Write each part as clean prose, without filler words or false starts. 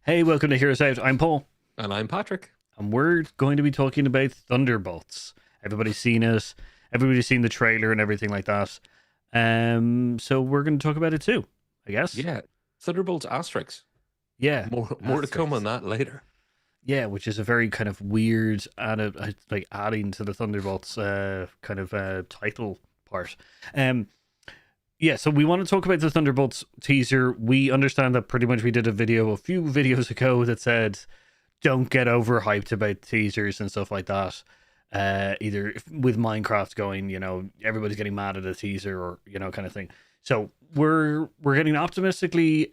Hey, welcome to Hear Us Out. I'm Paul, And I'm Patrick. and we're going to be talking about Thunderbolts. Everybody's seen it. Everybody's seen the trailer and everything like that. So we're going to talk about it too, I guess. Yeah, Thunderbolts asterisks. Yeah, More to come on asterisks. that later. Yeah, which is a very kind of weird, like adding to the Thunderbolts kind of title part. Um, yeah, so we want to talk about the Thunderbolts teaser. We understand that pretty much we did a video a few videos ago that said don't get overhyped about teasers and stuff like that. Either with Minecraft going, everybody's getting mad at a teaser or kind of thing. So we're getting optimistically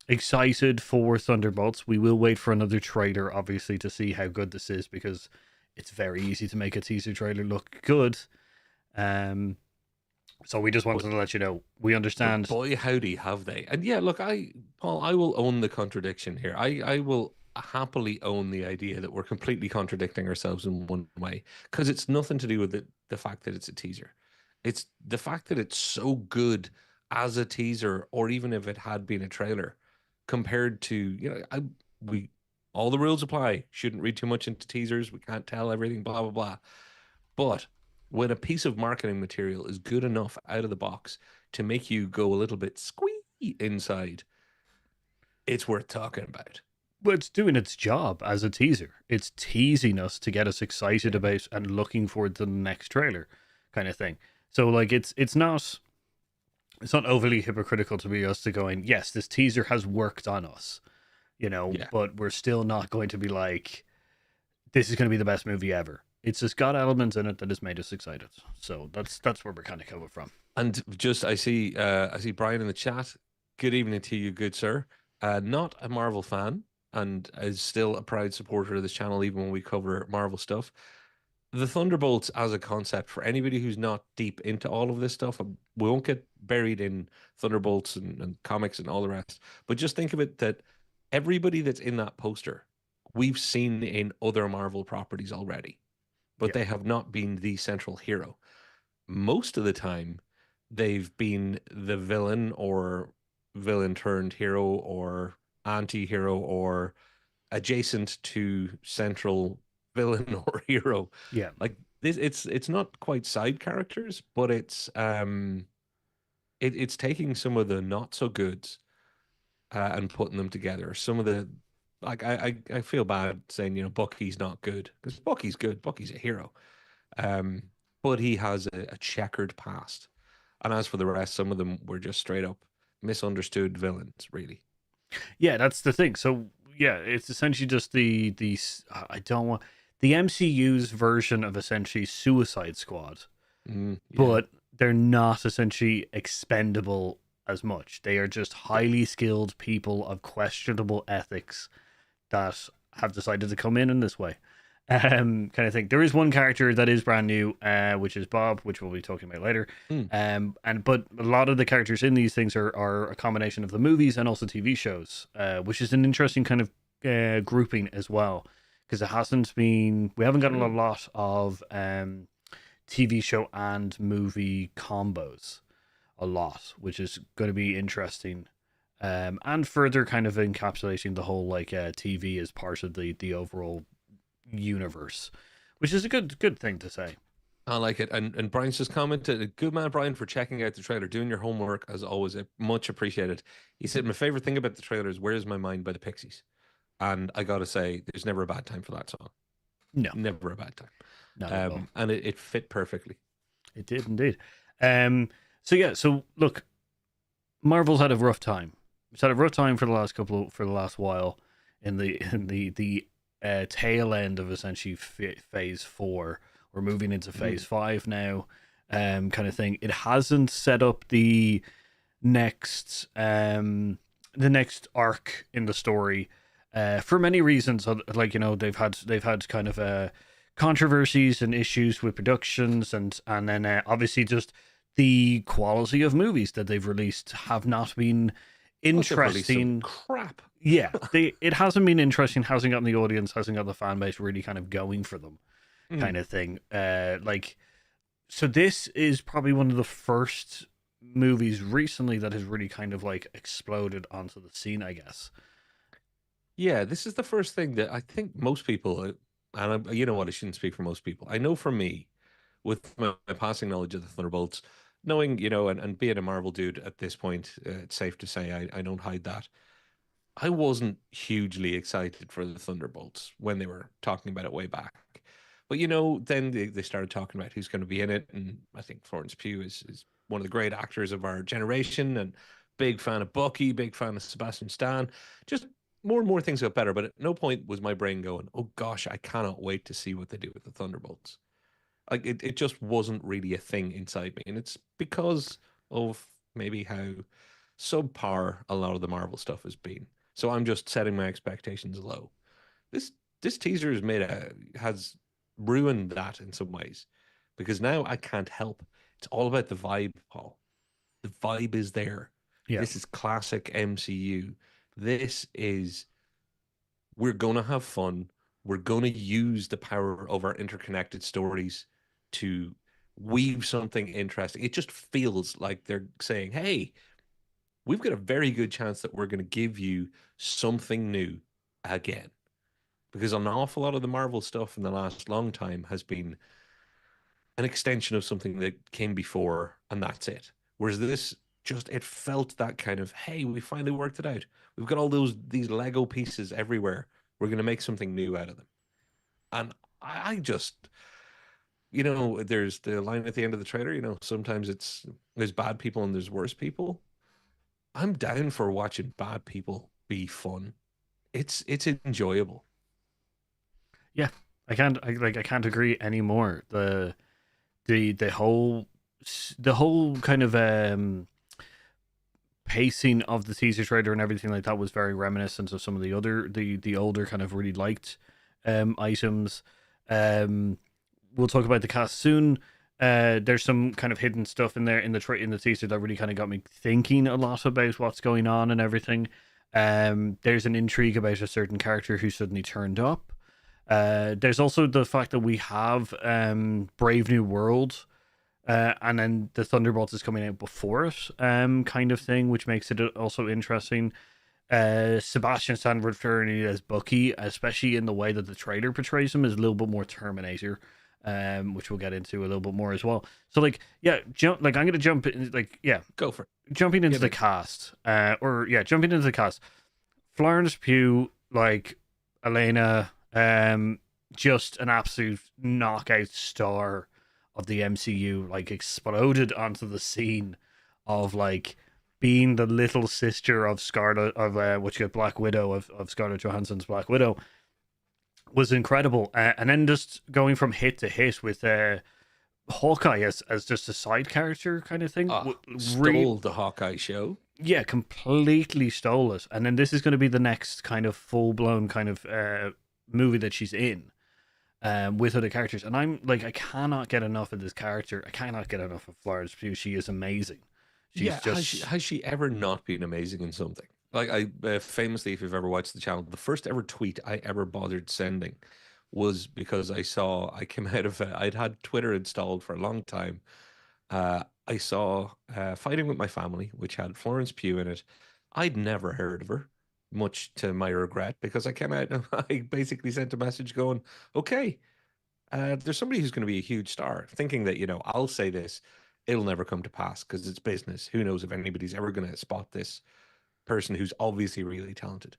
excited for Thunderbolts. We will wait for another trailer, obviously, to see how good this is because it's very easy to make a teaser trailer look good. Um, so we just But wanted to let you know we but understand. boy, howdy have they. And yeah, look, Paul, I will own the contradiction here. I will happily own the idea that we're completely contradicting ourselves in one way because it's nothing to do with the fact that it's a teaser. It's the fact that it's so good as a teaser, or even if it had been a trailer, compared to, we all the rules apply. Shouldn't read too much into teasers. We can't tell everything, blah blah blah. But when a piece of marketing material is good enough out of the box to make you go a little bit squee inside, it's worth talking about. Well, it's doing its job as a teaser. It's teasing us to get us excited Yeah. about and looking forward to the next trailer, kind of thing. So like it's not overly hypocritical to be us to going, yes, this teaser has worked on us, Yeah. but we're still not going to be like, this is going to be the best movie ever. It's just got elements in it that has made us excited. So that's where we're kind of coming from. And just I see Brian in the chat. Good evening to you, good sir. Not a Marvel fan and is still a proud supporter of this channel even when we cover Marvel stuff. The Thunderbolts as a concept, for anybody who's not deep into all of this stuff, we won't get buried in Thunderbolts and comics and all the rest. But just think of it that everybody that's in that poster, we've seen in other Marvel properties already, but Yeah. they have not been the central hero. Most of the time, they've been the villain or villain turned hero or anti-hero or adjacent to central villain or hero. Yeah. Like this, it's not quite side characters, but it's taking some of the not so goods and putting them together. Some of the like I feel bad saying Bucky's not good because Bucky's good. Bucky's a hero, um, but he has a checkered past. And as for the rest, some of them were just straight up misunderstood villains, really. Yeah, that's the thing. So yeah, it's essentially just the I don't want the MCU's version of essentially Suicide Squad, Yeah. but they're not essentially expendable as much. They are just Yeah. highly skilled people of questionable ethics that have decided to come in this way. Kind of thing. There is one character that is brand new, which is Bob, which we'll be talking about later. Mm. And but a lot of the characters in these things are a combination of the movies and also TV shows, which is an interesting kind of grouping as well, because we haven't gotten a Mm. lot of TV show and movie combos, a lot, which is going to be interesting. And further kind of encapsulating the whole like TV as part of the overall universe, which is a good thing to say. I like it. And Brian's just commented, good man, Brian, for checking out the trailer, doing your homework as always. Much appreciated. He said, my favorite thing about the trailer is Where's My Mind by the Pixies. And I gotta say, there's never a bad time for that song. No, Never a bad time. not at all. And it fit perfectly. It did indeed. Um, so yeah, so look, Marvel's had a rough time. It's had a rough time for the last while in the tail end of essentially phase four. We're moving into phase Mm. five now, kind of thing. It hasn't set up next the next arc in the story, for many reasons. Like they've had kind of controversies and issues with productions, and then obviously just the quality of movies that they've released have not been Plus, they've released some interesting. crap. Yeah, it hasn't been interesting. Hasn't gotten the audience. Hasn't got the fan base really kind of going for them, kind Mm. of thing. Like, so this is probably one of the first movies recently that has really kind of like exploded onto the scene, I guess. Yeah, this is the first thing that I think most people, and you know what, I shouldn't speak for most people. I know for me, with my passing knowledge of the Thunderbolts, knowing, and being a Marvel dude at this point, it's safe to say I don't hide that. I wasn't hugely excited for the Thunderbolts when they were talking about it way back. But then they started talking about who's going to be in it, and I think Florence Pugh is one of the great actors of our generation, and big fan of Bucky, big fan of Sebastian Stan. Just more and more things got better, but at no point was my brain going, "Oh gosh, I cannot wait to see what they do with the Thunderbolts." Like it just wasn't really a thing inside me, and it's because of maybe how subpar a lot of the Marvel stuff has been. So I'm just setting my expectations low. This this teaser has ruined that in some ways because now I can't help. It's all about the vibe, Paul. The vibe is there. Yeah. This is classic MCU. This is we're going to have fun. We're going to use the power of our interconnected stories to weave something interesting. It just feels like they're saying, "Hey, we've got a very good chance that we're going to give you something new again." Because an awful lot of the Marvel stuff in the last long time has been an extension of something that came before, and that's it. Whereas this just it felt that kind of, hey, we finally worked it out. We've got all these Lego pieces everywhere. We're going to make something new out of them. And I just, there's the line at the end of the trailer. Sometimes there's bad people and there's worse people. I'm down for watching bad people be fun. It's enjoyable. Yeah. I can't agree anymore. The whole kind of pacing of the teaser trailer and everything like that was very reminiscent of some of the older kind of really liked items. Um, we'll talk about the cast soon. There's some kind of hidden stuff in there in the teaser that really kind of got me thinking a lot about what's going on and everything. There's an intrigue about a certain character who suddenly turned up. There's also the fact that we have Brave New World, and then the Thunderbolts is coming out before it, kind of thing, which makes it also interesting. Sebastian Stan returning as Bucky, especially in the way that the trailer portrays him, is a little bit more Terminator, which we'll get into a little bit more as well. So, like, yeah, I'm gonna jump in, like, yeah, Go for it. jumping into Give the it. cast, jumping into the cast. Florence Pugh, like Elena, just an absolute knockout star of the MCU, like exploded onto the scene of like being the little sister of Scarlet of what you got Black Widow of Scarlett Johansson's Black Widow was incredible, and then just going from hit to hit with Hawkeye as just a side character kind of thing. Stole the Hawkeye show. Yeah, completely stole it. And then this is going to be the next kind of full blown kind of movie that she's in, with other characters. And I'm like, I cannot get enough of this character. I cannot get enough of Florence Pugh. She is amazing. She's Yeah, just has she ever not been amazing in something? Like I famously, if you've ever watched the channel, the first ever tweet I ever bothered sending was because I came out of I'd had Twitter installed for a long time. I saw Fighting with My Family, which had Florence Pugh in it. I'd never heard of her, much to my regret, because I came out and I basically sent a message going, "Okay, there's somebody who's going to be a huge star," thinking that, I'll say this, it'll never come to pass because it's business. Who knows if anybody's ever going to spot this person who's obviously really talented.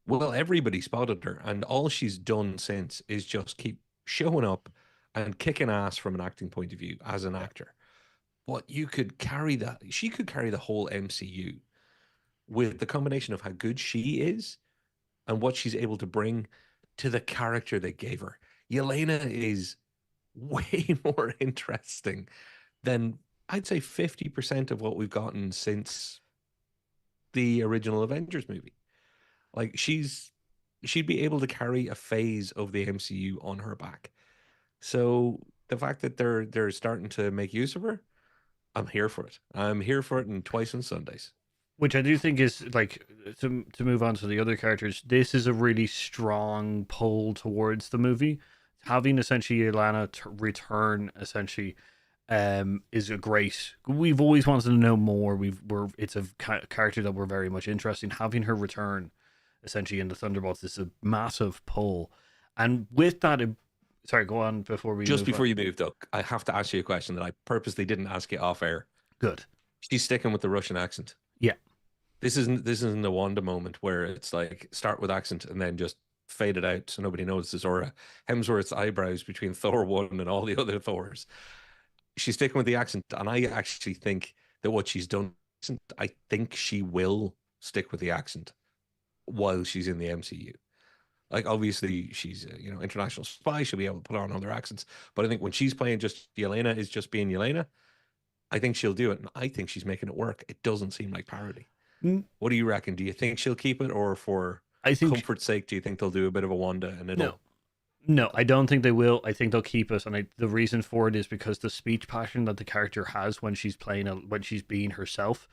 Well, everybody spotted her, and all she's done since is just keep showing up and kicking ass from an acting point of view as an yeah. actor. But you could carry that, she could carry the whole MCU with the combination of how good she is and what she's able to bring to the character they gave her. Yelena is way more interesting than I'd say 50% of what we've gotten since the original Avengers movie. Like she'd be able to carry a phase of the MCU on her back. So the fact that they're starting to make use of her, I'm here for it. I'm here for it and twice on Sundays. Which I do think is like to move on to the other characters. This is a really strong pull towards the movie. Having essentially Ilana return essentially is a great. We've always wanted to know more. It's a character that we're very much interested in. Having her return essentially in the Thunderbolts. It's a massive pull, and with that, sorry, go on before we Just move on. before you move, Doug, I have to ask you a question that I purposely didn't ask you off air. Good. She's sticking with the Russian accent. Yeah. This isn't a Wanda moment where it's like start with accent and then just fade it out so nobody notices, or Hemsworth's eyebrows between Thor 1 and all the other Thors. She's sticking with the accent, and I actually think that what she's done, I think she will stick with the accent while she's in the MCU. Like, obviously, she's a, international spy. She'll be able to put on other accents. But I think when she's playing just Yelena is just being Yelena, I think she'll do it. And I think she's making it work. It doesn't seem like parody. Mm, What do you reckon? Do you think she'll keep it, or for I think comfort's sake, do you think they'll do a bit of a Wanda and no. it'll? No, I don't think they will. I think they'll keep us, and the reason for it is because the speech pattern that the character has when she's playing, when she's being herself,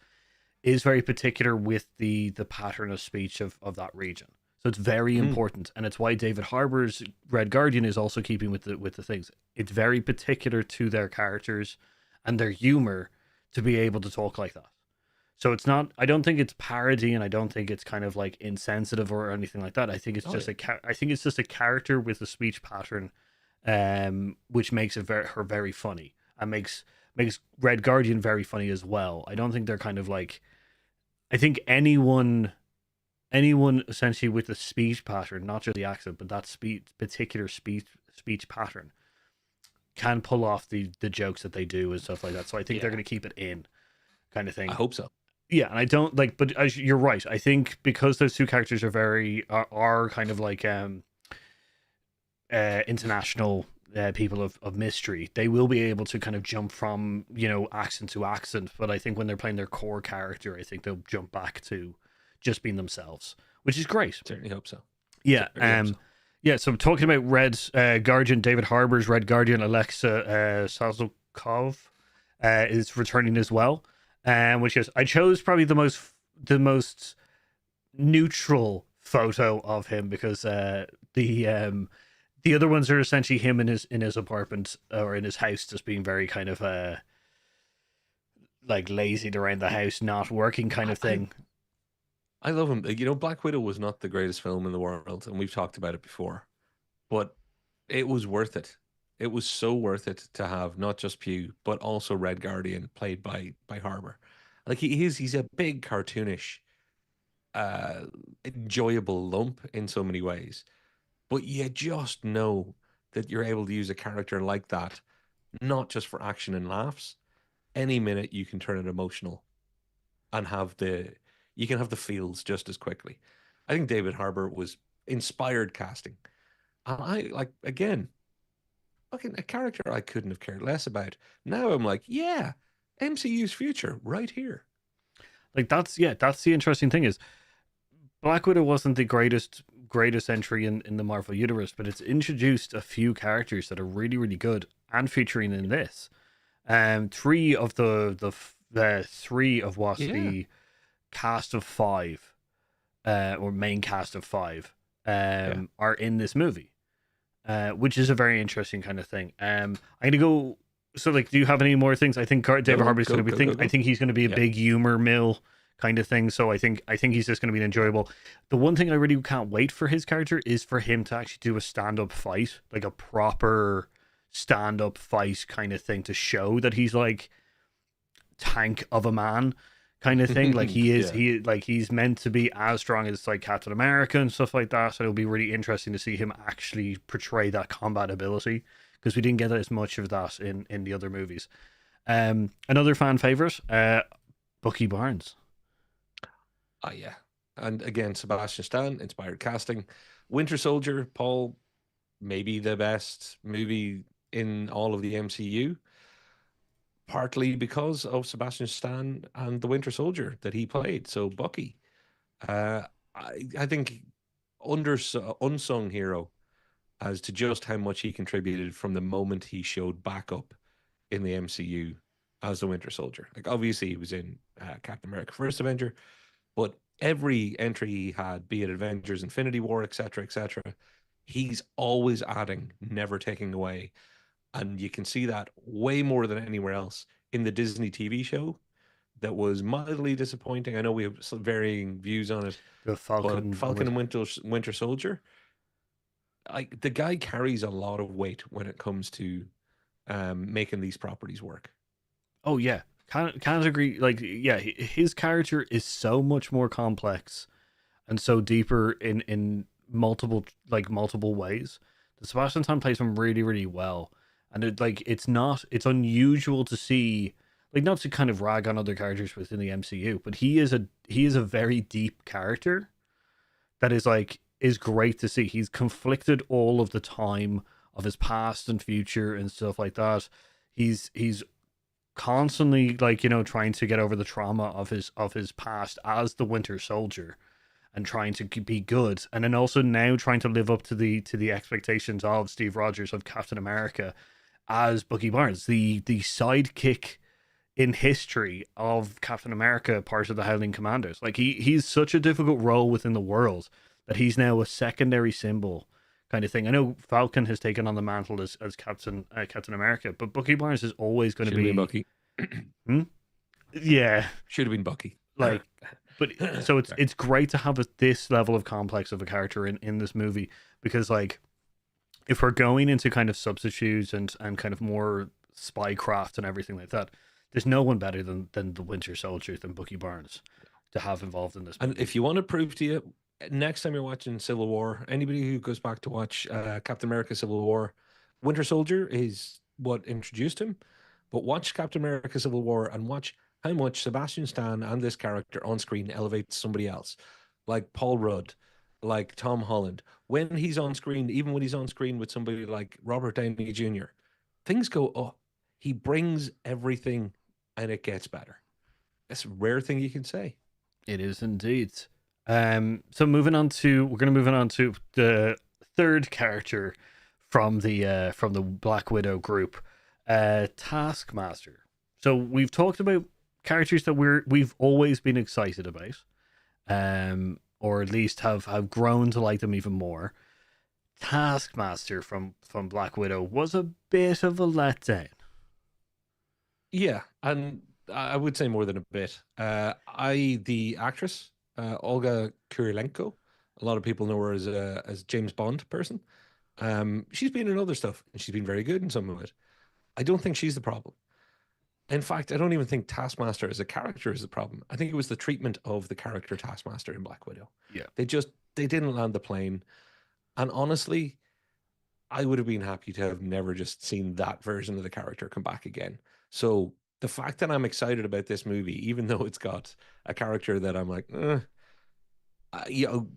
is very particular with the pattern of speech of that region. So it's very important, and it's why David Harbour's Red Guardian is also keeping with the things. It's very particular to their characters and their humor to be able to talk like that. So it's not. I don't think it's parody, and I don't think it's kind of like insensitive or anything like that. I think it's just I think it's just a character with a speech pattern, which makes it her very funny and makes Red Guardian very funny as well. I don't think they're kind of like. I think anyone essentially with the speech pattern, not just the accent, but that particular speech pattern, can pull off the jokes that they do and stuff like that. So I think they're going to keep it in, kind of thing. I hope so. Yeah, and I don't like, but you're right. I think because those two characters are kind of like international people of mystery, they will be able to kind of jump from accent to accent. But I think when they're playing their core character, I think they'll jump back to just being themselves, which is great. Certainly hope so. Yeah. Yeah. So talking about Red Guardian, David Harbour's Red Guardian, Alexa Sazlukov is returning as well. Which is, I chose probably the most neutral photo of him because the other ones are essentially him in his apartment or in his house, just being very kind of like lazy around the house, not working kind of thing. I love him. Black Widow was not the greatest film in the world, and we've talked about it before, but it was worth it. It was so worth it to have not just Pugh, but also Red Guardian played by Harbour. Like he's a big cartoonish, enjoyable lump in so many ways, but you just know that you're able to use a character like that, not just for action and laughs. Any minute you can turn it emotional, and you can have the feels just as quickly. I think David Harbour was inspired casting, and I like again, fucking a character I couldn't have cared less about. Now I'm like, yeah, MCU's future right here. Like that's the interesting thing is Black Widow wasn't the greatest entry in the Marvel universe, but it's introduced a few characters that are really really good and featuring in this. Three of the three of what the cast of five, or main cast of five, are in this movie, which is a very interesting kind of thing. I'm gonna go. So, like, do you have any more things? I think David Harbour's going to be. I think he's going to be a big humor mill kind of thing. So I think he's just going to be enjoyable. The one thing I really can't wait for his character is for him to actually do a stand-up fight, like a proper stand-up fight kind of thing, to show that he's like tank of a man kind of thing. Like he is, he's meant to be as strong as like Captain America and stuff like that. So it'll be really interesting to see him actually portray that combat ability, because we didn't get as much of that in the other movies. Another fan favorite, Bucky Barnes. Ah, yeah. And again, Sebastian Stan, inspired casting. Winter Soldier, Paul, maybe the best movie in all of the MCU, partly because of Sebastian Stan and the Winter Soldier that he played. So Bucky, I think unsung hero as to just how much he contributed from the moment he showed back up in the MCU as the Winter Soldier. Like, obviously he was in Captain America First Avenger, but every entry he had, be it Avengers, Infinity War, etc., he's always adding, never taking away. And you can see that way more than anywhere else in the Disney TV show. that was mildly disappointing. I know we have some varying views on it, The but Falcon Falcon with and Winter Soldier, like the guy carries a lot of weight when it comes to making these properties work. oh yeah, can't agree. Like yeah, his character is so much more complex and so deeper in multiple ways. The Sebastian Stan plays him really really well, and it's unusual to see, like, not to kind of rag on other characters within the MCU, but he is a very deep character that is great to see. He's conflicted all of the time of his past and future and stuff like that. He's constantly, like, trying to get over the trauma of his past as the Winter Soldier, and trying to be good, and then also now trying to live up to the expectations of Steve Rogers, of Captain America, as Bucky Barnes, the sidekick in history of Captain America, part of the Howling Commandos. Like, he's such a difficult role within the world that he's now a secondary symbol kind of thing. I know Falcon has taken on the mantle as Captain America, but Bucky Barnes is always going to Should have been be. Bucky. Hmm? Yeah, Should have been Bucky. like, but so it's Sorry. it's great to have this level of complex of a character in this movie, because, like, if we're going into kind of substitutes and kind of more spycraft and everything like that, there's no one better than the Winter Soldier, than Bucky Barnes, to have involved in this movie. And if you want to prove to you, next time you're watching Civil War, anybody who goes back to watch Captain America Civil War, Winter Soldier is what introduced him. But watch Captain America Civil War and watch how much Sebastian Stan and this character on screen elevates somebody else, like Paul Rudd, like Tom Holland. When he's on screen, even when he's on screen with somebody like Robert Downey Jr., things go up. He brings everything and it gets better. It's a rare thing you can say. It is indeed. So we're going to move on to the third character from the Black Widow group, Taskmaster. So we've talked about characters that we've always been excited about, or at least have grown to like them even more. Taskmaster from Black Widow was a bit of a letdown. Yeah, and I would say more than a bit. The actress, Olga Kurilenko, a lot of people know her as James Bond person. She's been in other stuff, and she's been very good in some of it. I don't think she's the problem. In fact, I don't even think Taskmaster as a character is the problem. I think it was the treatment of the character Taskmaster in Black Widow. Yeah. They didn't land the plane, and honestly, I would have been happy to have never just seen that version of the character come back again. So the fact that I'm excited about this movie, even though it's got a character that I'm like, you know,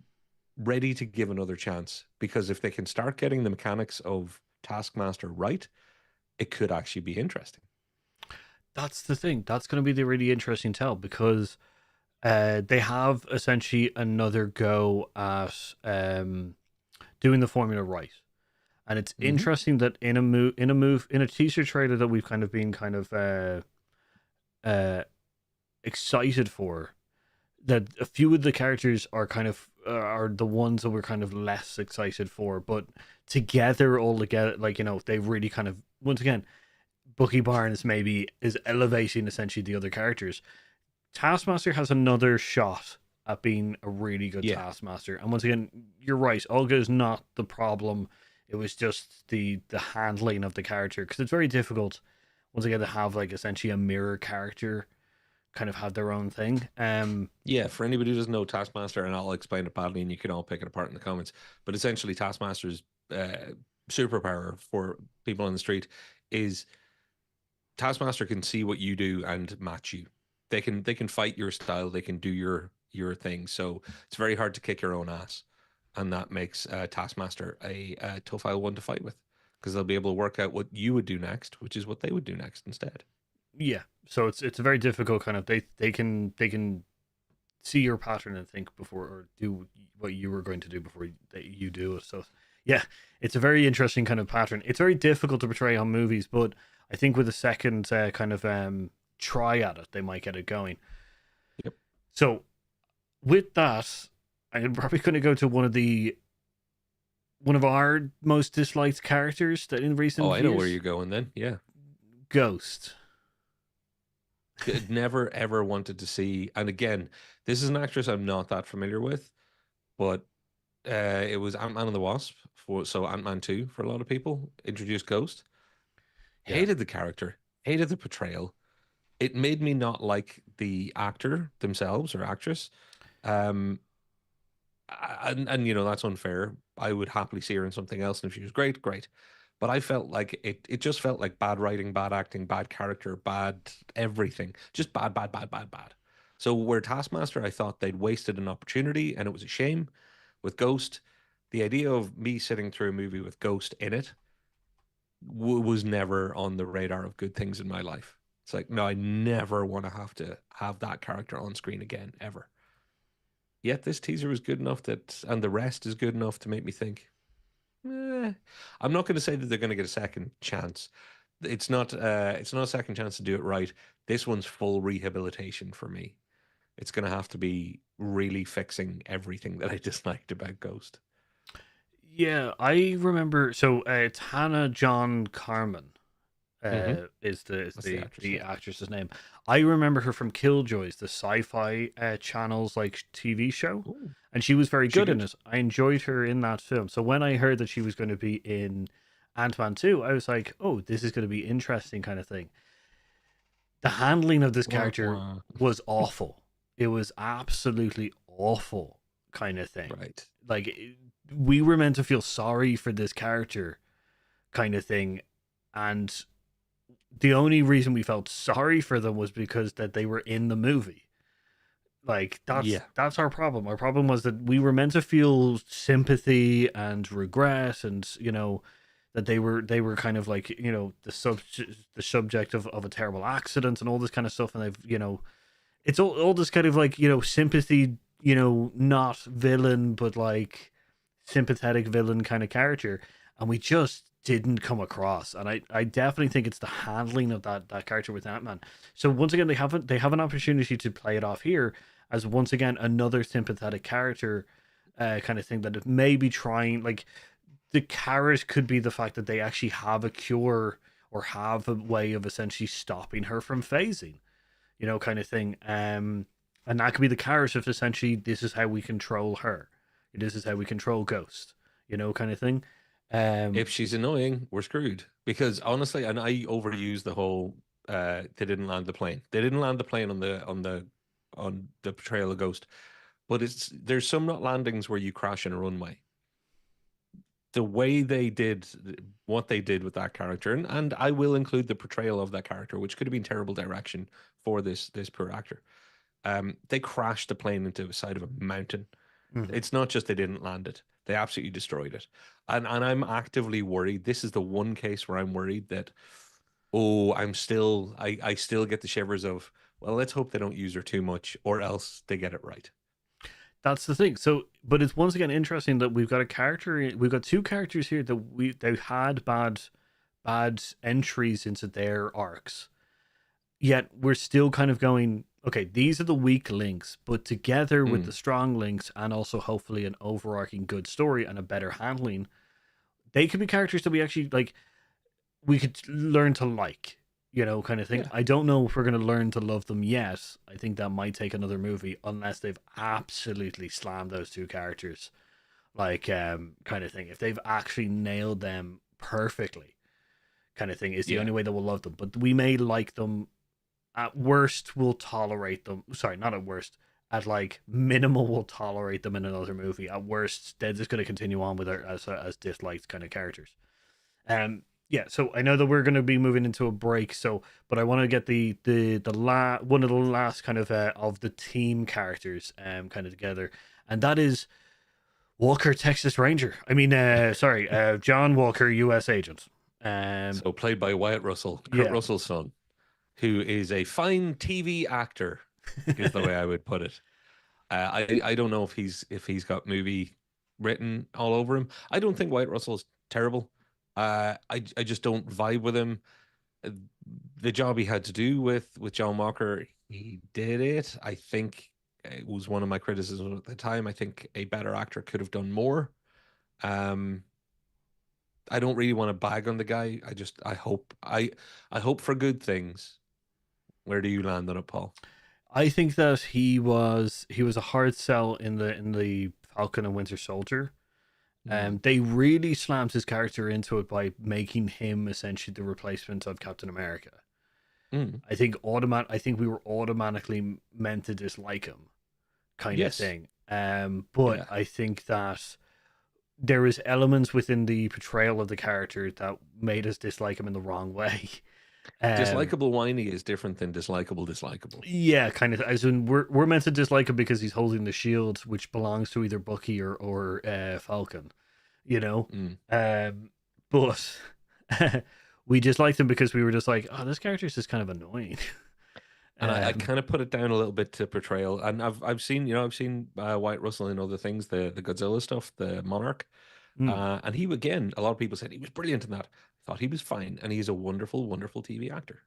ready to give another chance, because if they can start getting the mechanics of Taskmaster right, it could actually be interesting. That's the thing. That's going to be the really interesting tell, because they have essentially another go at doing the formula right. And it's interesting that in a teaser trailer that we've kind of been excited for, that a few of the characters are the ones that we're kind of less excited for, but all together, like, they really kind of, once again, Bucky Barnes maybe is elevating essentially the other characters. Taskmaster has another shot at being a really good Taskmaster, and once again, you're right. Olga is not the problem. It was just the handling of the character, because it's very difficult, once again, to have, like, essentially a mirror character kind of have their own thing. Yeah, for anybody who doesn't know Taskmaster, and I'll explain it badly, and you can all pick it apart in the comments. But essentially, Taskmaster's superpower for people on the street is Taskmaster can see what you do and match you. They can fight your style. They can do your thing. So it's very hard to kick your own ass, and that makes Taskmaster a tough one to fight with, because they'll be able to work out what you would do next, which is what they would do next instead. Yeah, so it's a very difficult kind of, they can see your pattern and think before, or do what you were going to do before you do it. So yeah, it's a very interesting kind of pattern. It's very difficult to portray on movies, but I think with a second kind of try at it, they might get it going. Yep. So with that, I'm probably going to go to one of our most disliked characters that in recent years. I know where you're going then. Yeah. Ghost. Never ever wanted to see. And again, this is an actress I'm not that familiar with, but it was Ant-Man and the Wasp for so Ant-Man 2 for a lot of people. Introduced Ghost. Yeah. Hated the character, hated the portrayal. It made me not like the actor themselves or actress. Um, and you know that's unfair. I would happily see her in something else, and if she was great, great. But I felt like it just felt like bad writing, bad acting, bad character, bad everything. Just bad, bad, bad, bad, bad. So where Taskmaster, I thought they'd wasted an opportunity, and it was a shame. With Ghost, the idea of me sitting through a movie with Ghost in it was never on the radar of good things in my life. It's like, no, I never want to have that character on screen again, ever. Yet this teaser was good enough that, and the rest is good enough to make me think, eh. I'm not going to say that they're going to get a second chance. It's not a second chance to do it right. This one's full rehabilitation for me. It's going to have to be really fixing everything that I disliked about Ghost. Yeah, I remember. So it's Hannah John Carmen. Mm-hmm. Is That's the actress, the yeah. actress's name. I remember her from Killjoys, the sci-fi channel's like TV show, Oh, and she was very she good in good? it. I enjoyed her in that film. So when I heard that she was going to be in Ant-Man 2, I was like, "Oh, this is going to be interesting," kind of thing. The handling of this Wah, character wah. was awful. It was absolutely awful, kind of thing. Right. Like we were meant to feel sorry for this character, kind of thing, and the only reason we felt sorry for them was because that they were in the movie. Like Yeah. that's our problem. Our problem was that we were meant to feel sympathy and regret, and that they were kind of like the subject of a terrible accident and all this kind of stuff, and they've it's all this kind of like sympathy, not villain but like sympathetic villain kind of character, and we just didn't come across. And I definitely think it's the handling of that character with Ant-Man. So once again, they have an opportunity to play it off here as once again another sympathetic character, kind of thing, that may be trying, like, the carrot could be the fact that they actually have a cure or have a way of essentially stopping her from phasing, kind of thing. And that could be the carrot of essentially this is how we control her. This is how we control Ghost, kind of thing. Um, If she's annoying, we're screwed. Because honestly, and I overuse the whole they didn't land the plane. They didn't land the plane on the portrayal of Ghost. But there's some not landings where you crash in a runway. The way they did what they did with that character, and I will include the portrayal of that character, which could have been terrible direction for this poor actor. They crashed the plane into the side of a mountain. mhm. It's not just they didn't land it; they absolutely destroyed it. And I'm actively worried. This is the one case where I'm worried that I still get the shivers of, well, let's hope they don't use her too much, or else they get it right. That's the thing. So, but it's once again interesting that we've got two characters here that they've had bad entries into their arcs, yet we're still kind of going, okay, these are the weak links, but together with the Mm, strong links and also hopefully an overarching good story and a better handling, they could be characters that we actually like, we could learn to like, kind of thing. yeah, I don't know if we're going to learn to love them yet. I think that might take another movie unless they've absolutely slammed those two characters, like, kind of thing. If they've actually nailed them perfectly, kind of thing, is the yeah. only way that we'll love them. But we may like them. At worst, we'll tolerate them. Sorry, not at worst. At like minimal, we'll tolerate them in another movie. At worst, they're just going to continue on with her as disliked kind of characters. Yeah. So I know that we're going to be moving into a break. So, but I want to get one of the last kind of the team characters kind of together, and that is Walker, Texas Ranger. I mean, sorry, John Walker, U.S. agent. Um, So played by Wyatt Russell, Kurt yeah. Russell's son, who is a fine TV actor, is the way I would put it. I don't know if he's got movie written all over him. I don't think Wyatt Russell's terrible. I just don't vibe with him. Uh, The job he had to do with John Walker, he did it. I think it was one of my criticisms at the time. I think a better actor could have done more. Um, I don't really want to bag on the guy. I hope for good things. Where do you land on it, Paul? I think that he was a hard sell in the Falcon and Winter Soldier. Mm. They really slammed his character into it by making him essentially the replacement of Captain America. Mm. I think we were automatically meant to dislike him, kind of Yes. thing. But Yeah. I think that there is elements within the portrayal of the character that made us dislike him in the wrong way. Um, Dislikable whiny is different than dislikable. yeah, kind of. As in, we're meant to dislike him because he's holding the shield, which belongs to either Bucky or Falcon. You know, Mm. but we disliked him because we were just like, oh, this character is just kind of annoying. And I um, kind of put it down a little bit to portrayal. And I've seen, White Russell in other things, the Godzilla stuff, the Monarch. hmm. And he, again, a lot of people said he was brilliant in that. I thought he was fine. And he's a wonderful, wonderful TV actor.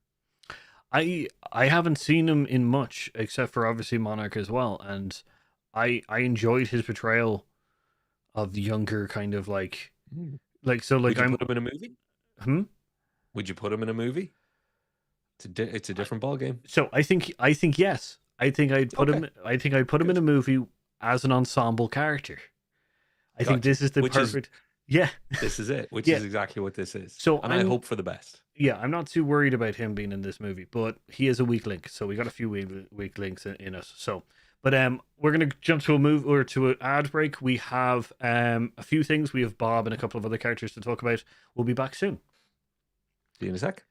I haven't seen him in much except for obviously Monarch as well, and I enjoyed his portrayal of the younger kind of Mm. so like Would you I'm put him in a movie? hmm? Would you put him in a movie? It's a different ball game. So I think yes. Okay, I think I'd put him in good. a movie as an ensemble character. I think Gotcha. this is the Which is perfect. Yeah. This is it, which Yeah. is exactly what this is. So And I hope for the best. I'm not too worried about him being in this movie, but he is a weak link. So we got a few weak links in us. So, but we're gonna jump to a move or to an ad break. We have a few things. We have Bob and a couple of other characters to talk about. We'll be back soon. See you in a sec.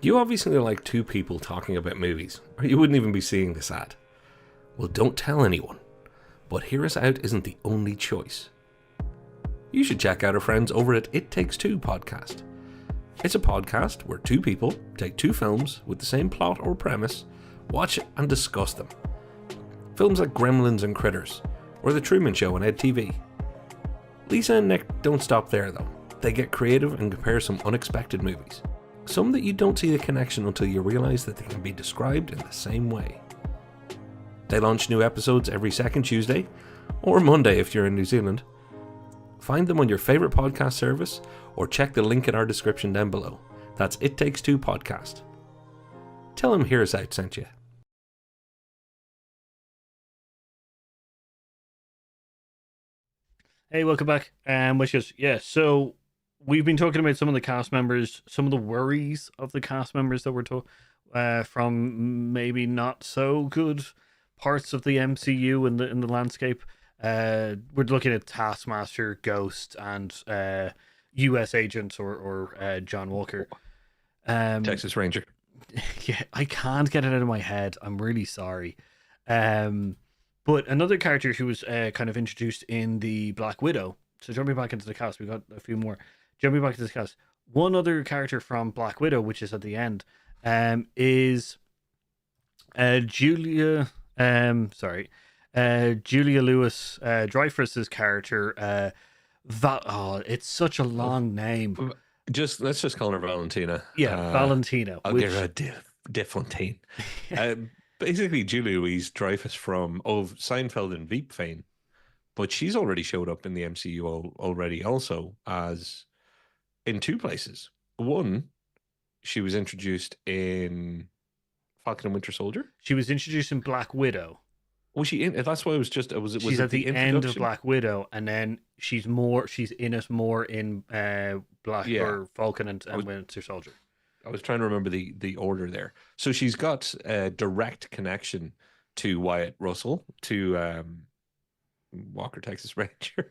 You obviously are like two people talking about movies, or you wouldn't even be seeing this ad. Well, don't tell anyone. But Hear Us Out isn't the only choice. You should check out our friends over at It Takes Two podcast. It's a podcast where two people take two films with the same plot or premise, watch and discuss them. Films like Gremlins and Critters, or The Truman Show on EdTV. Lisa and Nick don't stop there though. They get creative and compare some unexpected movies. Some that you don't see the connection until you realise that they can be described in the same way. They launch new episodes every second Tuesday, or Monday if you're in New Zealand. Find them on your favourite podcast service, or check the link in our description down below. That's It Takes Two podcast. Tell them Hear Us Out sent you. Hey, welcome back. Which is so we've been talking about some of the cast members, some of the worries of the cast members that were from maybe not so good parts of the MCU in the landscape. We're looking at Taskmaster, Ghost, and U.S. Agent or John Walker. Texas Ranger. Yeah, I can't get it out of my head. I'm really sorry. But another character who was kind of introduced in the Black Widow. So jumping back into the cast, we got a few more. Jumping back into the cast, one other character from Black Widow, which is at the end, is Julia. Julia Louis Dreyfus's character. It's such a long name. Let's just call her Valentina. Yeah, Valentina. I'll give her a De Fontaine. Basically, Julia Louis Dreyfus from Seinfeld and Veep fame, but she's already showed up in the MCU already, also as in two places. One, she was introduced in Falcon and Winter Soldier. She was introduced in Black Widow. Was she in? That's why it was just. She's at the end of Black Widow, and then she's in it more in Black or Falcon and Winter Soldier. I was trying to remember the order there. So she's got a direct connection to Wyatt Russell, to Walker, Texas Ranger.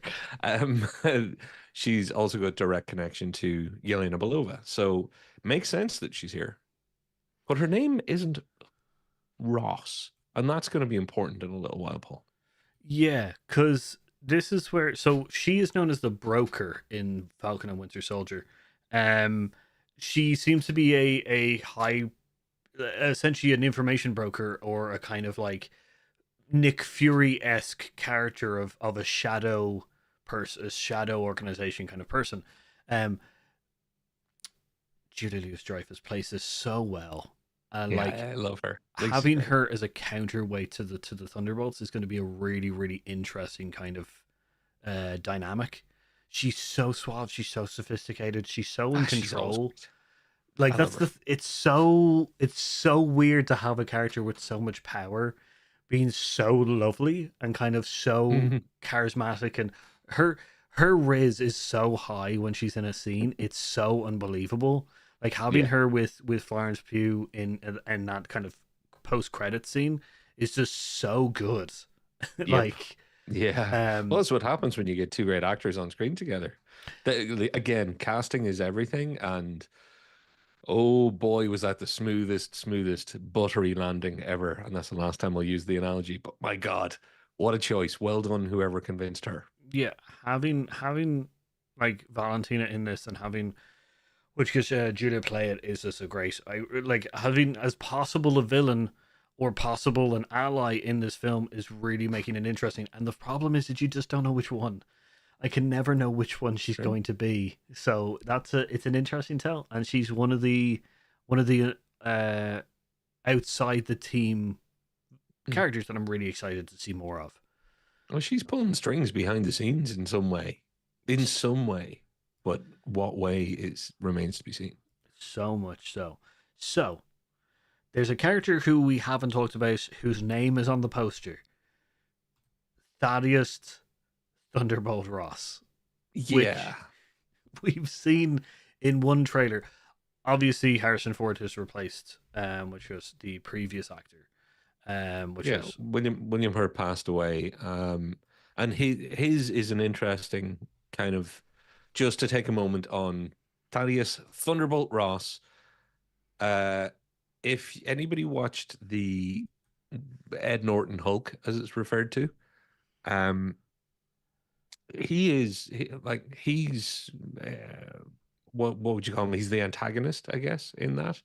She's also got direct connection to Yelena Belova. So makes sense that she's here. But her name isn't Ross. And that's going to be important in a little while, Paul. Yeah, because this is where... So she is known as the broker in Falcon and Winter Soldier. She seems to be a high... essentially an information broker or a kind of like Nick Fury-esque character of a shadow person, a shadow organization kind of person. Julia Louis-Dreyfus plays this so well. And I love her. Having her as a counterweight to the Thunderbolts is going to be a really, really interesting kind of dynamic. She's so suave. She's so sophisticated. She's so in control. Like I love that's her. it's so weird to have a character with so much power being so lovely and kind of so Mhm. charismatic, and her her riz is so high when she's in a scene. It's so unbelievable. Like having Yeah. her with Florence Pugh in that kind of post credit scene is just so good. Yep. Like Yeah. Well, um that's what happens when you get two great actors on screen together. Again, casting is everything, and oh boy, was that the smoothest buttery landing ever. And that's the last time I'll use the analogy. But my God, what a choice. Well done, whoever convinced her. yeah, having like Valentina in this and having which gives Julia play it is just a great. I like having as possible a villain or possible an ally in this film is really making it interesting. And the problem is that you just don't know which one. I can never know which one she's True. going to be. So it's an interesting tell, and she's one of the outside the team Mm. characters that I'm really excited to see more of. Well, she's pulling strings behind the scenes in some way. In some way. But what way is remains to be seen. So much so. So there's a character who we haven't talked about whose name is on the poster. Thaddeus Thunderbolt Ross, Yeah. which we've seen in one trailer. Obviously, Harrison Ford has replaced, which was the previous actor, which Yeah. was William Hurt passed away. And his is an interesting kind of just to take a moment on Thaddeus Thunderbolt Ross. Uh, if anybody watched the Ed Norton Hulk, as it's referred to, um, he's what would you call him? He's the antagonist, I guess, in that.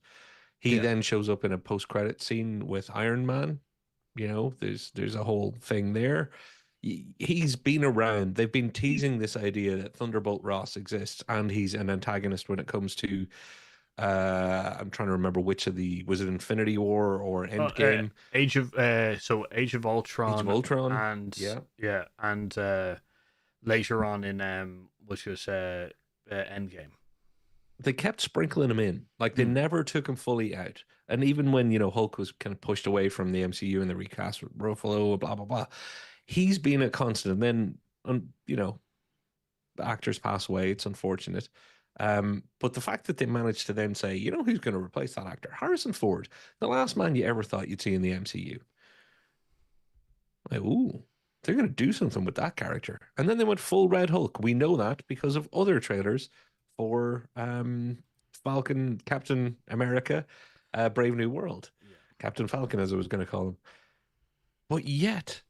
He yeah. then shows up in a post-credit scene with Iron Man. There's a whole thing there. He's been around. They've been teasing this idea that Thunderbolt Ross exists, and he's an antagonist when it comes to. I'm trying to remember which of the was it Infinity War or Endgame, Age of Age of Ultron, Ultron. and Yeah, yeah, and later on in which was Endgame. they kept sprinkling him in. Like they Mm. never took him fully out. And even when, Hulk was kind of pushed away from the MCU and the recast with Ruffalo, blah, blah, blah, he's been a constant. And then, the actors pass away. It's unfortunate. But the fact that they managed to then say, who's going to replace that actor? Harrison Ford, the last man you ever thought you'd see in the MCU. Like, ooh, they're going to do something with that character. And then they went full Red Hulk. We know that because of other trailers for Falcon, Captain America, Brave New World. Yeah, Captain Falcon, as I was going to call him. But yet,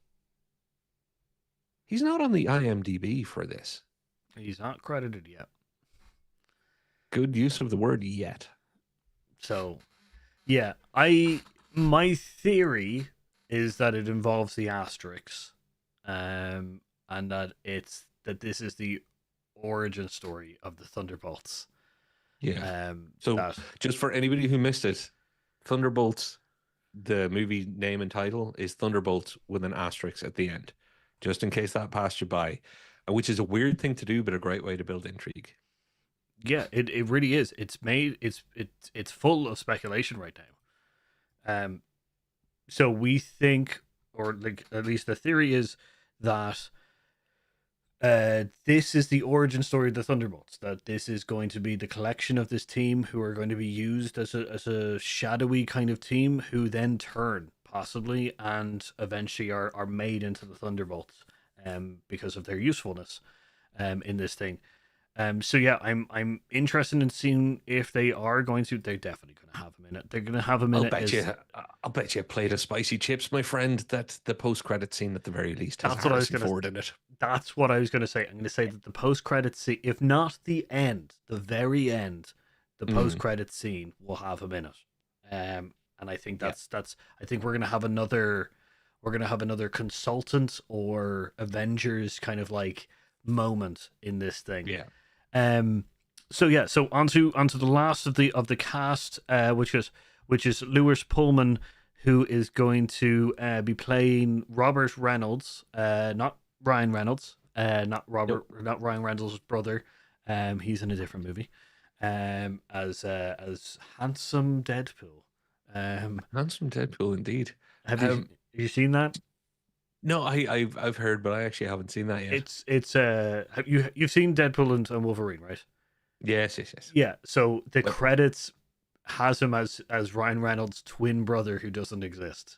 he's not on the IMDb for this. he's not credited yet. Good use of the word yet. So yeah, I my theory is that it involves the asterisks, and that this is the origin story of the Thunderbolts. Yeah. So, That just for anybody who missed it, Thunderbolts, the movie name and title is Thunderbolts with an asterisk at the end, just in case that passed you by, which is a weird thing to do, but a great way to build intrigue. yeah, it really is. It's full of speculation right now. So we think, or like at least the theory is that this is the origin story of the Thunderbolts. That this is going to be the collection of this team who are going to be used as a shadowy kind of team who then turn possibly and eventually are made into the Thunderbolts, because of their usefulness, in this thing. So yeah, I'm interested in seeing if they are going to. They're definitely going to have him in it. They're going to have him in I'll it bet as you, I'll bet you a plate of spicy chips, my friend, that the post-credit scene at the very least has that's what I was Harrison gonna. Ford in it. That's what I was gonna say. I'm gonna say that the post credit scene, if not the end, the very end, the post Mm, credit scene will have him in it. And I think yeah, that's. I think we're gonna have another. We're gonna have another consultant or Avengers kind of like moment in this thing. yeah. Um. So yeah. So onto the last of the cast, which is Lewis Pullman, who is going to be playing Robert Reynolds, not Ryan Reynolds, not Nope. Ryan Reynolds' brother. He's in a different movie. as handsome Deadpool. Handsome Deadpool, indeed. Have you seen that? No, I've heard, but I actually haven't seen that yet. It's you've seen Deadpool and Wolverine, right? Yes, yes, yes. Yeah. So the But credits has him as Ryan Reynolds' twin brother who doesn't exist.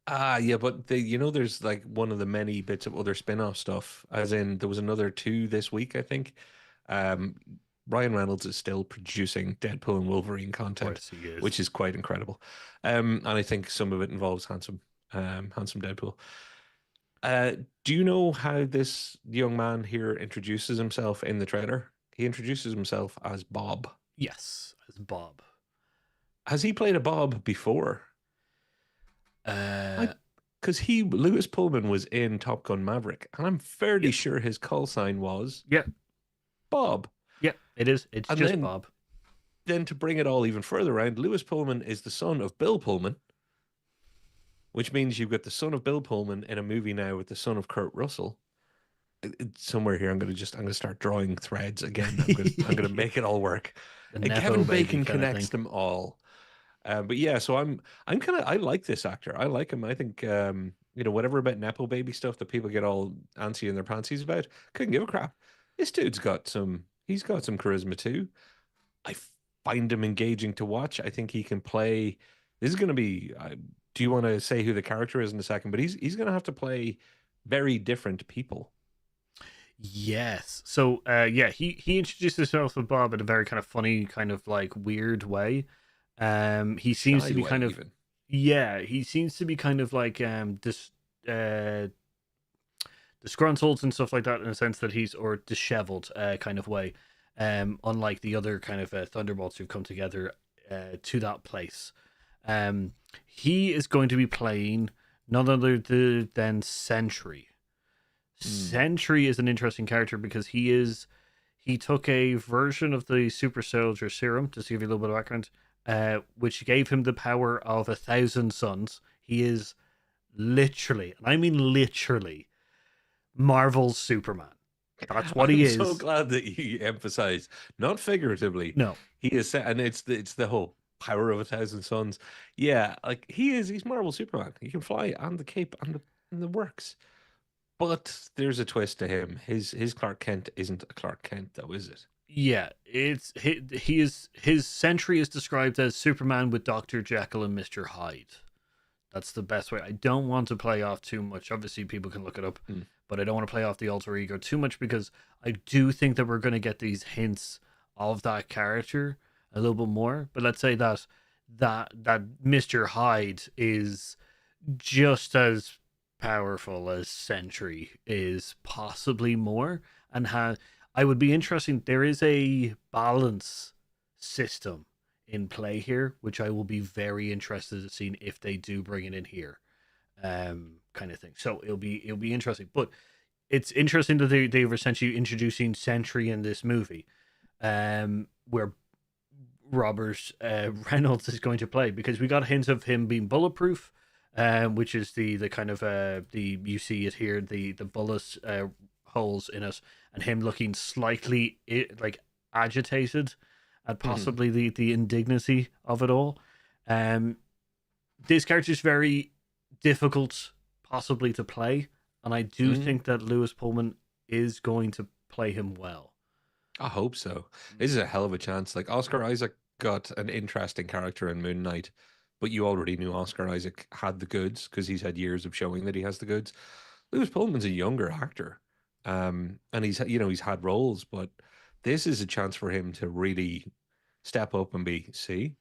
yeah, but there's like one of the many bits of other spin-off stuff, as in there was another two this week, I think. Um, Ryan Reynolds is still producing Deadpool and Wolverine Of content, course he is. which is quite incredible. And I think some of it involves handsome Deadpool. Uh, do you know how this young man here introduces himself in the trailer? He introduces himself as Bob. Yes, as Bob. Has he played a Bob before? Uh, I because Lewis Pullman was in Top Gun Maverick, and I'm fairly yeah, sure his call sign was yeah, Bob. yeah. It is. It's And just Bob. then to bring it all even further around, Lewis Pullman is the son of Bill Pullman, which means you've got the son of Bill Pullman in a movie now with the son of Kurt Russell. Somewhere here, I'm gonna start drawing threads again. I'm gonna The make it all work. And Nepo Kevin baby Bacon kind of connects thing. them all. But yeah, so I'm kind of I like this actor. I like him. I think whatever about Nepo baby stuff that people get all antsy in their pantsies about, couldn't give a crap. This dude's got some. He's got some charisma too. I find him engaging to watch. I think he can play. This is going to be. Do you want to say who the character is in a second? But he's going to have to play very different people. Yes. So yeah, he introduced himself with Bob in a very kind of funny, kind of like weird way. He seems to Shy be way kind of even. yeah, he seems to be kind of like this disgruntled and stuff like that in a sense that he's or disheveled kind of way. Unlike the other kind of Thunderbolts who've come together to that place. Um, he is going to be playing none other than Sentry. Hmm. Sentry is an interesting character because he took a version of the super soldier serum, just to give you a little bit of background, which gave him the power of 1,000 suns. He is literally, and I mean literally, Marvel's Superman. That's what he I'm so is. glad that you emphasize, not figuratively, No, he is, and it's the whole power of 1,000 suns. Yeah, like he's Marvel Superman. He can fly and the cape and the works. But there's a twist to him. His Clark Kent isn't a Clark Kent, though, is it? yeah, he is his Sentry is described as Superman with Doctor Jekyll and Mister Hyde. That's the best way. I don't want to play off too much. Obviously, people can look it up, Hmm. but I don't want to play off the alter ego too much because I do think that we're going to get these hints of that character a little bit more. But let's say that Mister Hyde is just as powerful as Sentry is, possibly more, and has. I would be interesting. There is a balance system in play here, which I will be very interested in seeing if they do bring it in here, kind of thing. So it'll be interesting. But it's interesting that they've essentially introducing Sentry in this movie, where Robert Reynolds is going to play because we got hints of him being bulletproof, which is the kind of the you see it here the bullet holes in it, and him looking slightly like agitated at Mhm. possibly the indignity of it all. Um, this character is very difficult possibly to play, and I do Mm, think that Lewis Pullman is going to play him well. I hope so. This is a hell of a chance. Like Oscar Isaac got an interesting character in Moon Knight, but you already knew Oscar Isaac had the goods because he's had years of showing that he has the goods. Lewis Pullman's a younger actor, and he's had roles, but this is a chance for him to really step up and be. See,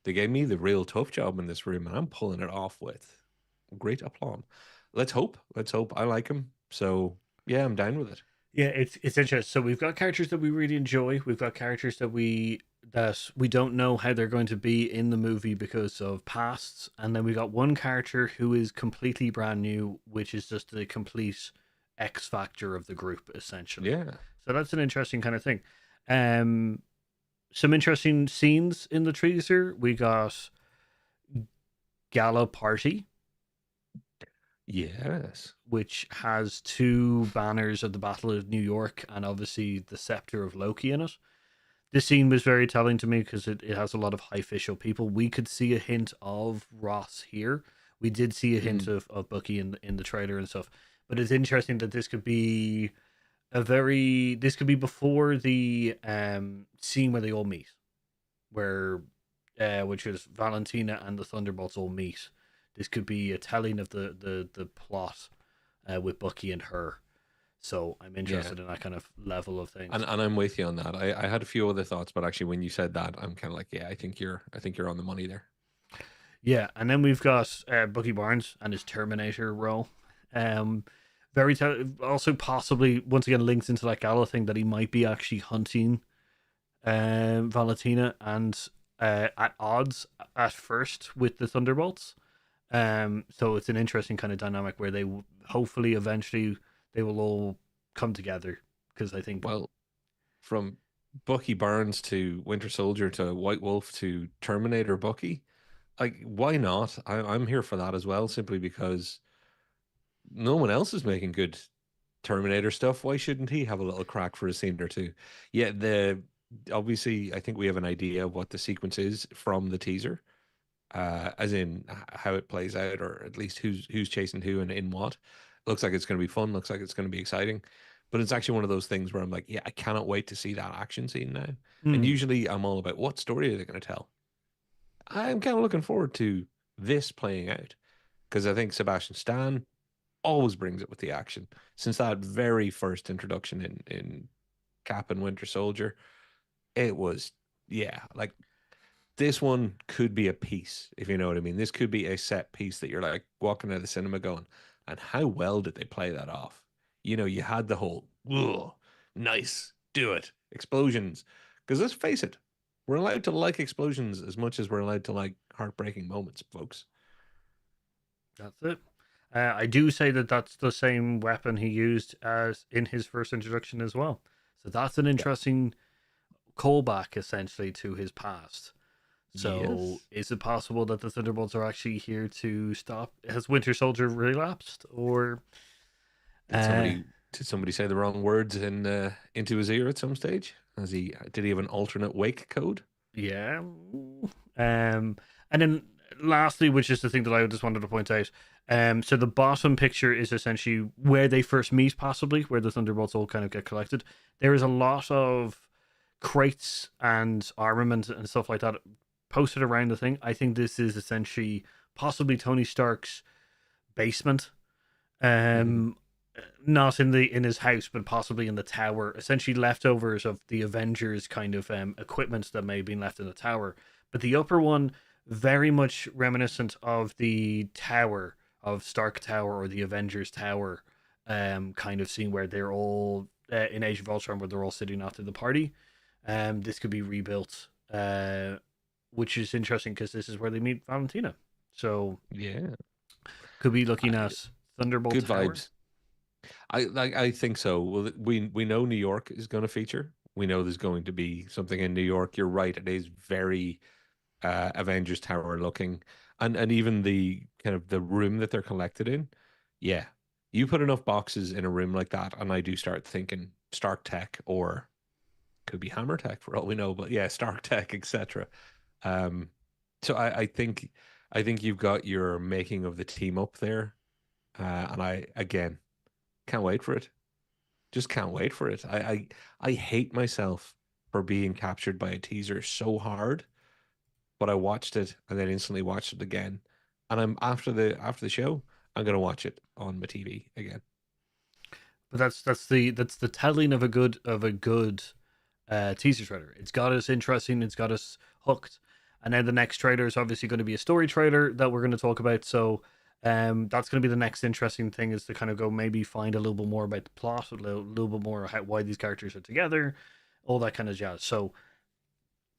they gave me the real tough job in this room, and I'm pulling it off with great aplomb. Let's hope. Let's hope. I like him, so yeah, I'm down with it. Yeah, it's interesting. So we've got characters that we really enjoy. We've got characters that we don't know how they're going to be in the movie because of pasts, and then we got one character who is completely brand new, which is just the complete X factor of the group, essentially. Yeah. So that's an interesting kind of thing. Um, some interesting scenes in the teaser. We got Gala Party, Yes. which has two banners of the Battle of New York and obviously the scepter of Loki in it. This scene was very telling to me because it has a lot of high official people. We could see a hint of Ross here. We did see a hint Mm, of Bucky in the trailer and stuff. But it's interesting that this could be a very this could be before the scene where they all meet, where which is Valentina and the Thunderbolts all meet. This could be a telling of the plot with Bucky and her. So I'm yeah. interested in that kind of level of things. And I'm with you on that. I had a few other thoughts, but actually when you said that, I'm kind of like, yeah, I think you're on the money there. Yeah, and then we've got Bucky Barnes and his Terminator role. Um, also possibly once again links into that Gala thing that he might be actually hunting Valentina and at odds at first with the Thunderbolts. So it's an interesting kind of dynamic where hopefully eventually they will all come together because I think Well, from Bucky Barnes to Winter Soldier to White Wolf to Terminator Bucky, like why not? I'm here for that as well, simply because no one else is making good Terminator stuff. Why shouldn't he have a little crack for a scene or two? Yeah, the obviously I think we have an idea of what the sequence is from the teaser, as in how it plays out, or at least who's chasing who and in what. Looks like it's going to be fun. Looks like it's going to be exciting. But it's actually one of those things where I'm like, yeah, I cannot wait to see that action scene now. And hmm, usually I'm all about what story are they going to tell. I'm kind of looking forward to this playing out because I think Sebastian Stan always brings it with the action since that very first introduction in Cap and Winter Soldier. It was, yeah, like this one could be a piece, if you know what I mean. This could be a set piece that you're like walking out of the cinema going, and how well did they play that off? You know, you had the whole, whoa, nice, do it, explosions. Because let's face it, we're allowed to like explosions as much as we're allowed to like heartbreaking moments, folks. that's it. I do say that that's the same weapon he used as in his first introduction as well. So that's an Yeah. interesting callback essentially to his past. So Yes. is it possible that the Thunderbolts are actually here to stop? Has Winter Soldier relapsed, or Did uh, somebody say the wrong words in into his ear at some stage? Did he have an alternate wake code? yeah? And then lastly, which is the thing that I just wanted to point out. So the bottom picture is essentially where they first meet, possibly where the Thunderbolts all kind of get collected. There is a lot of crates and armament and stuff like that posted around the thing. I think this is essentially possibly Tony Stark's basement. Mm, Um, not in his house, but possibly in the tower. Essentially, leftovers of the Avengers kind of equipment that may have been left in the tower. But the upper one, very much reminiscent of the tower of Stark Tower or the Avengers Tower, kind of scene where they're all in Age of Ultron, where they're all sitting after the party. This could be rebuilt, which is interesting because this is where they meet Valentina. So yeah. could be looking I, at Thunderbolt good Tower. vibes. I think so. Well, we know New York is going to feature. We know there's going to be something in New York. You're right. It is very Avengers Tower looking, and even the kind of the room that they're collected in. Yeah, you put enough boxes in a room like that, and I do start thinking Stark Tech or could be Hammer Tech for all we know. But yeah, Stark Tech, etc. Um, so I think you've got your making of the team up there, and I again can't wait for it. Just can't wait for it. I hate myself for being captured by a teaser so hard, but I watched it and then instantly watched it again. And I'm after the show, I'm gonna watch it on my TV again. But that's the telling of a good teaser trailer. It's got us interesting. It's got us hooked. And then the next trailer is obviously going to be a story trailer that we're going to talk about. So that's going to be the next interesting thing is to kind of go maybe find a little bit more about the plot, little bit more why these characters are together, all that kind of jazz. So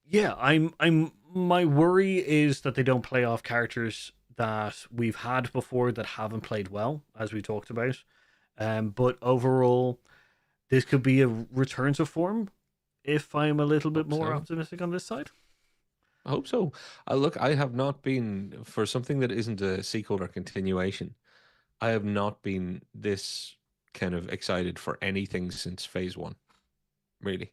yeah, I'm my worry is that they don't play off characters that we've had before that haven't played well, as we talked about. But overall, this could be a return to form if I'm a little bit Hope more so. optimistic on this side. I hope so. Look, I have not been for something that isn't a sequel or continuation. I have not been this kind of excited for anything since phase one, really.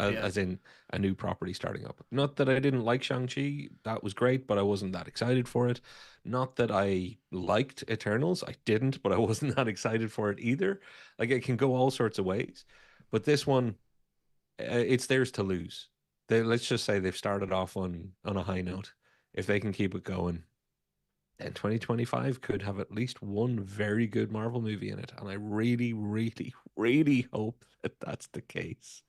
Yeah. as in a new property starting up. Not that I didn't like Shang-Chi, that was great, but I wasn't that excited for it. Not that I liked Eternals, I didn't, but I wasn't that excited for it either. Like it can go all sorts of ways. But this one, it's theirs to lose. Let's just say they've started off on a high note. If they can keep it going, then 2025 could have at least one very good Marvel movie in it. And I really, really, really hope that that's the case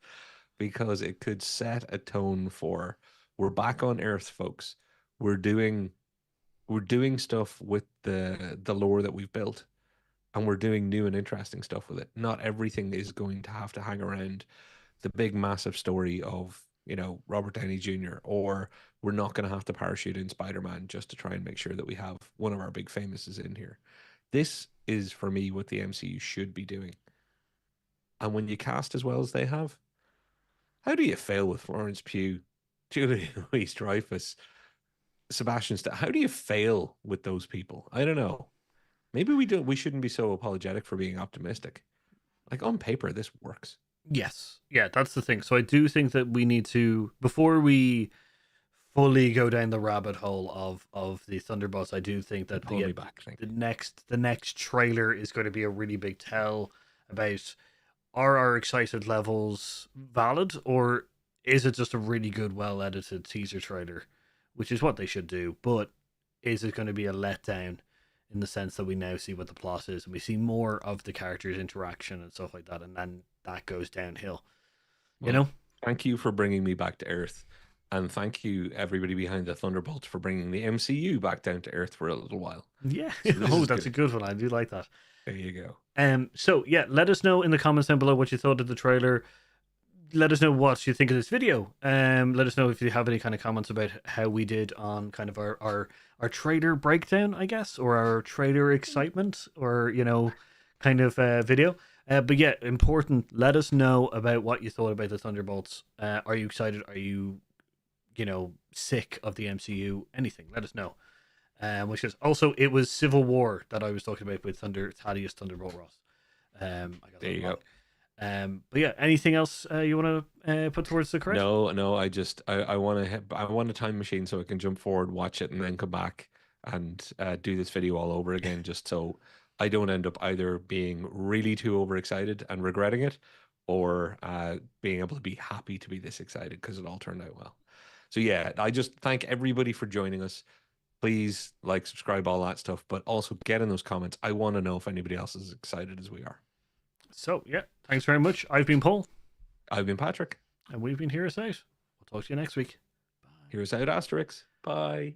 because it could set a tone for we're back on Earth, folks. We're doing stuff with the lore that we've built, and we're doing new and interesting stuff with it. Not everything is going to have to hang around the big massive story of Robert Downey Jr. or we're not going to have to parachute in Spider-Man just to try and make sure that we have one of our big famouses in here. This is for me what the MCU should be doing. And when you cast as well as they have, how do you fail with Florence Pugh, Julie Louis-Dreyfus, Sebastian Stan? How do you fail with those people? I don't know. Maybe we shouldn't be so apologetic for being optimistic. Like on paper, this works. Yes. Yeah, that's the thing. So I do think that we need to, before we fully go down the rabbit hole of the Thunderbolts, I do think that Pull me back. the next trailer is going to be a really big tell about, are our excited levels valid, or is it just a really good, well edited teaser trailer, which is what they should do. But is it going to be a letdown in the sense that we now see what the plot is and we see more of the characters' interaction and stuff like that, and then that goes downhill? You know? Thank you for bringing me back to Earth. And thank you, everybody behind the Thunderbolts, for bringing the MCU back down to Earth for a little while. Yeah. So that's a good one. I do like that. There you go. So yeah, let us know in the comments down below what you thought of the trailer. Let us know what you think of this video. Let us know if you have any kind of comments about how we did on kind of our trailer breakdown, I guess, or our trailer excitement, or kind of video. But yeah, important. Let us know about what you thought about the Thunderbolts. Are you excited? Are you sick of the MCU? Anything? Let us know. Which is also, it was Civil War that I was talking about with Thaddeus Thunderbolt Ross. I got there you go. But yeah, anything else you want to put towards the correct? No. I want a time machine so I can jump forward, watch it, and then come back and do this video all over again, just so I don't end up either being really too overexcited and regretting it, or being able to be happy to be this excited because it all turned out well. So yeah, I just thank everybody for joining us. Please like, subscribe, all that stuff, but also get in those comments. I want to know if anybody else is as excited as we are. So yeah, thanks very much. I've been Paul. I've been Patrick. And we've been Hear Us Out. We'll talk to you next week. Hear Us Out, Asterix. Bye.